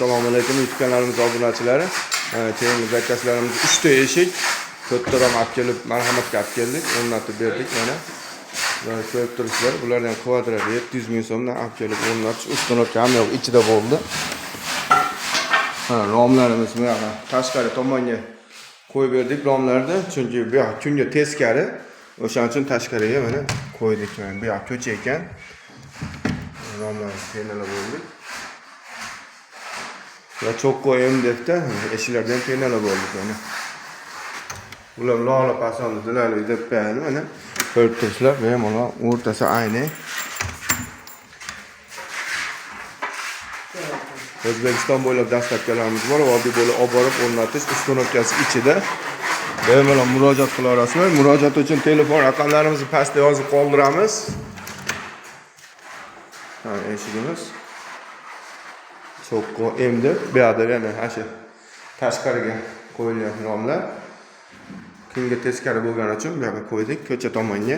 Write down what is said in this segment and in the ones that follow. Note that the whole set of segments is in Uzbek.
Assalomu alaykum YouTube kanalimiz obunachilari. Keyingi zakazlarimiz 3 ta eshik, to'rttadan olib kelib, marhamatga olib keldik, o'rnatib berdik mana. Va ko'rib turibsizlar, bulardan kvadrat 700 ming so'mdan olib kelib o'rnatish, ustonovka ham yo'q, ichida bo'ldi. Romlarimiz bu yoqqa tashqari tomonga qo'yib berdik romlarni, chunki bu yoq kunga teskari, o'shaning uchun tashqariga mana qo'ydik. Mana bu yoq ko'cha ekan. Romlarni penalab bo'ldik. Va cho'qqi MDFda eshiklardan penalab bo'ldik mana. Bular lola pasonda dilali deb berdi mana. Ko'rib turibsizlar, bemalol o'rtasi ayni. O'zbekiston bo'ylab dastlabkilarimiz bor, oddiy bo'lib olib borib o'rnatish ustonovkasi ichida. Bemalol murojaat qila olasizlar. Murojaat uchun telefon raqamlarimizni pastda yozib qoldiramiz. Eshigimiz cho'qqi MDF, bu yerda yana shu tashqariga qo'yilgan romlar. Kunga teskari bo'lgani uchun bu yerga qo'ydik, ko'cha tomonga.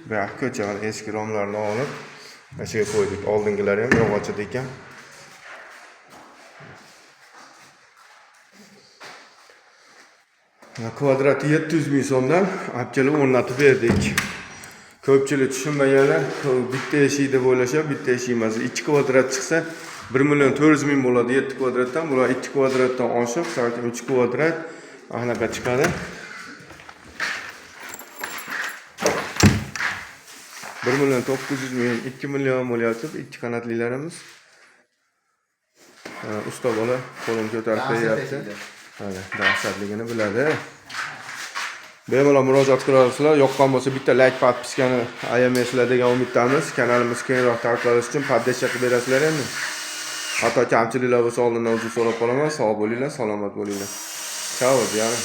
Bu yoq ko'cha eski romlarni olib ashiga qo'ydik. Oldingilari ham yog'och ekan. Kvadrati 700 ming so'mdan olib kelib o'rnatib berdik. Ko'pchilik tushunmaganlar, bitta eshik deb o'ylashib, bitta eshik emas. 2 kvadrat chiqsa 1 million 400 ming bo'ladi 7 kvadratdan. Bular 2 kvadratdan oshib, salkam 3 kvadrat anaqa chiqadi. 1 million 900 ming, 2 million bo'lyapti. 2 qanotlilarimiz. Usta bola qo'lini ko'tarib qo'yapti. Mana, dahshatligini biladi. Bemalol murojaat qilasizlar. Yoqqan bo'lsa bitta like, podpiskani ayamaysizlar degan umiddamiz. Kanalimiz kengroq tarqalishi uchun podpiska qilib berasizlar endi. Hatto kamchiliklar bo'lsa oldindan uzr so'rab qolaman. Sog' bo'linglar, salomat bo'linglar. Chao, jiyanim.